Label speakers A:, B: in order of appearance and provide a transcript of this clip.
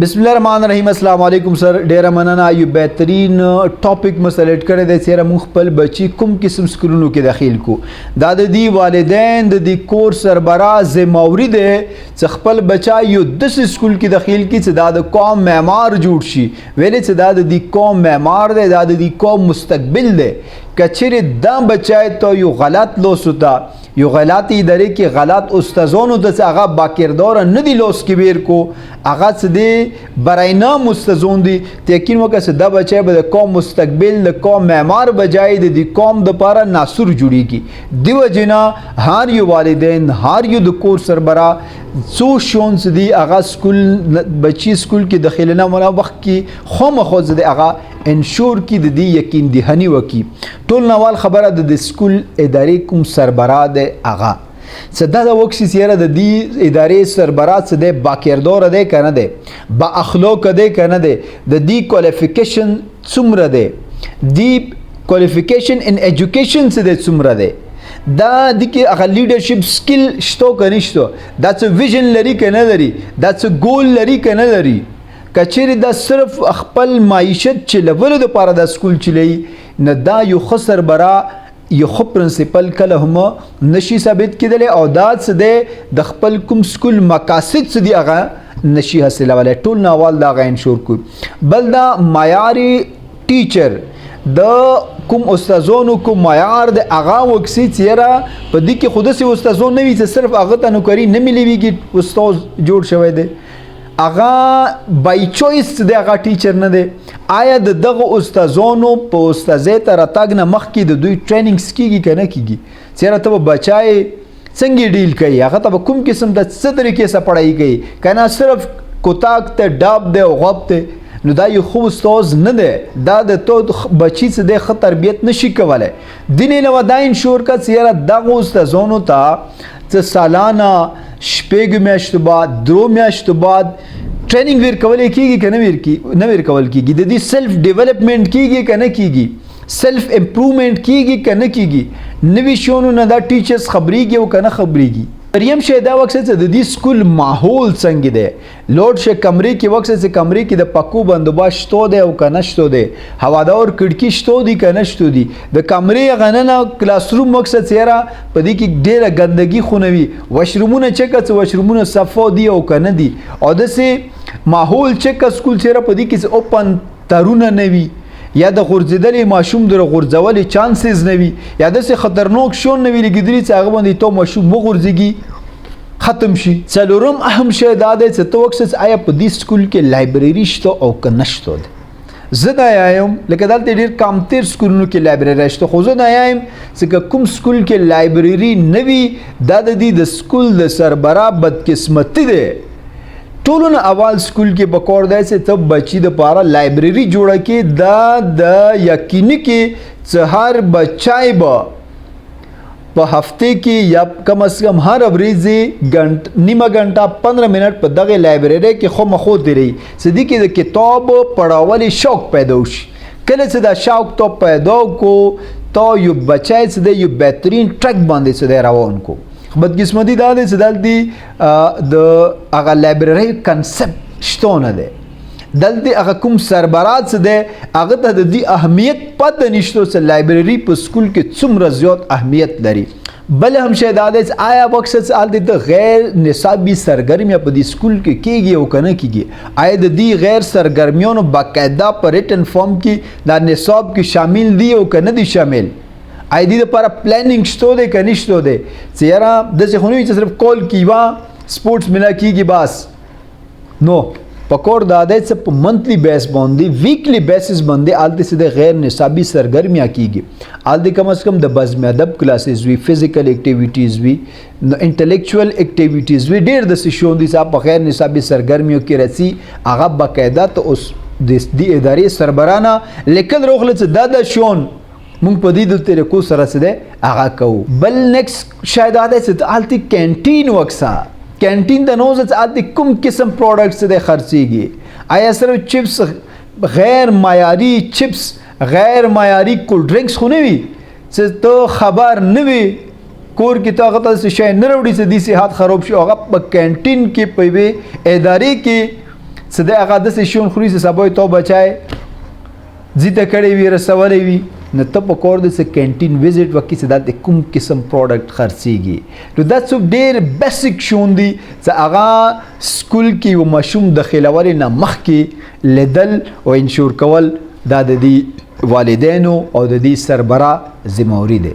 A: बिस्मिल्लाहिर्रहमानिर्रहीम अस्सलाम वालेकुम सर ډیره مننه یو بهترین ټاپک مو سلیکټ کړی دی چې موږ خپل بچی کوم قسم سکولونو کې داخل کو دا د دې والدین د دې کور سربراہ ذمہوری دی چې خپل بچا یو د سکول کې داخل کی چې دا د قوم معمار جوړ شي ویلې چې دا د دې قوم معمار دی دا د دې قوم مستقبل دی کچره دا بچای ته یو غلط لوسوتا یو غلطی ادارې کې غلط استادانو د هغه باکردار نه دی لوس کبیر کو هغه څه دی براینا مستزون دی یقین وکړه چې دا بچای به د قوم مستقبل د قوم معمار بجای د دې قوم د پاره ناصر جوړیږي دیو جنا هر یو والدین هر یو د کور سربراہ څو شونس دی هغه سکول بچی سکول کې داخله نه وخت کې خامخا د هغه انشور کی د دې یقین دهنی وکي ټول نوال خبره د سکول ادارې کوم سربراہ دی هغه صدا د وکسي سیاره د دې ادارې سربراہ څه دی باکردار دی کنه دی با اخلاق دی کنه دی د دې کوالیفیکیشن څومره دی دی کوالیفیکیشن ان ایجوکیشن څه دی څومره دی دا د کې هغه لیډرشپ سکل شتو کنيشتو دا څه ویژن لري کنه لري دا څه ګول لري کنه لري کچېری دا صرف خپل معیشت چلولو د پاره د سکول چلی نه دا یو خسر برا یو خو پرنسپل کله هم نشي ثابت کېدل او دا څه د خپل کوم سکول مقاصد څه دی هغه نشي حاصلولای ټول ناوال دا غا انشور کو بل دا معیاري ټیچر د کوم استادونو کوم معیار د هغه وکسي چیرې په دې کې خود سي استادون نه وي چې صرف هغه ته نوکری نه مليږي استاد جوړ شوی دی هغه بای چويس د هغه ټیچر نه دی آیا د دغه استادونو په استادۍ ته راتګ نه مخکې د دوی ټریننګ کیږي کنه کیږي چیرې ته بچای څنګه ډیل کوي هغه ته کوم قسم د څه طریقې سره پڑھائی کوي کنه صرف کوتاک ته ډاب دی او غب ته نو دا یو خو استاد نه دی دا د تو بچی څه د خطر تربیت نشي کولای دینه نو دا انشور کا چیرې دغه استادونو ته څه سالانه شپږ میاشتو بعد درو میاشتو بعد ټریننګ ورکول کیږي کنه نه ورکول کیږي د دې سیلف ډیولپمنٹ کیږي کنه کیږي سیلف امپروومنٹ کیږي کنه کیږي نوې شونو نه دا ټیچرز خبريږي او کنه خبريږي مریم شه دا وخت څه د دې سکول ماحول څنګه دی لوډ شه کمرې کې وخت څه کمرې کې د پکو بندوبست شته دی او کنه شته دی هوادار کړکی شته دی کنه شته دی د کمرې غننه کلاس روم مقصد چیرې په دې کې ډېره ګندګي خونوي واشرومونه چکه واشرومونه صفو دی او کنه دی او د سه ماحول چکه سکول چیرې په دې کې اوپن ترونه نوي یا د غورځیدلې ماشوم در غورځولې چانسز نوي یا د څه خطرناک شون نوي لګیدلی چې هغه باندې تو ماشوم وغورځيږي ختم شي څلورم اهم شی دا دی چې تو وکس آیا په دې سکول کې لایبرری شته او کنه شته زه دا یم لکه دلته ډیر کمتر سکولونو کې لایبرری شته خو زه دا یم چې کوم سکول کې لایبرری نوي دا د دې د سکول د سربراہ بدقسمتي دی ټولونه اول سکول کې بکور دی چې ته بچی د پاره لایبرری جوړه کې دا د یقیني کې چې هر بچای به په هفته کې یا کم از کم هر ورځ نیمه غنټه 15 منټ په دغه لایبرری کې خو مخو دی چې د کې د کتاب پڑھاولې شوق پیدا وشي کله چې دا شوق ته پیدا کو تو یو بچای چې د یو بهترین ټریک باندې چې روان کو بدقسمتی دا دی چې دلته د هغه لایبرری کنسپټ شتونه دی دلته هغه کوم سربراہ څه دی هغه ته د دې اهمیت پته نشته چې لایبرری په سکول کې څومره زیات اهمیت لري بل هم شی دا دی چې آیا مقصد څه د غیر نصابي سرګرمي په دې سکول کې کیږي او کنه کیږي آیا د دې غیر سرګرمیونو باقاعده په ریټن فارم کې د نصاب کې شامل دي او کنه دي شامل آی دی لپاره پلانینګ شته دی کني شته دی چې یاره د څه خونوي چې صرف کال کیوا سپورتس ملا کیږي بس نو پکور د عادت په منتلی بیس باندې ویکلی بیسس باندې آلته سي د غیر نصابي سرګرمیاں کیږي آلته کم از کم د بزم ادب کلاسز وی فزیکل اکټیویټیز وی انټلیکچوال اکټیویټیز وی ډیر د څه شون دي چې په غیر نصابي سرګرمیو کې رسي هغه باقاعده ته اوس د دې ادارې سربرانه لیکل روغله چې دا شون مونږ په دې د طریقو سره څه دی هغه کوو بل نیکسټ شاید دا چې آلته کینټین وکسا کینټین د نوز چې آلته کوم قسم پروډکټس دی خرڅيږي آیا صرف چپس غیر معیاري چپس غیر معیاري کول ډرینکس خو نه وي چې ته خبر نه وي کور کې طاقت څه شي نه وروړي چې د صحت خراب شي هغه په کینټین کې په ادارې کې څه د هغه داسې شون خوري چې سبا یې تو بچای ځیته کړی وي رسولی وي نو ته په کور د څه کینټین وزټ وکړي چې دا د کوم قسم پروډکټ خرڅېږي نو دا څه ډېر بیسک شون دي چې هغه سکول کې یو ماشوم داخلولو نه مخکې لیدل او انشور کول دا د دې والدینو او د دې سربره ذمہواري دی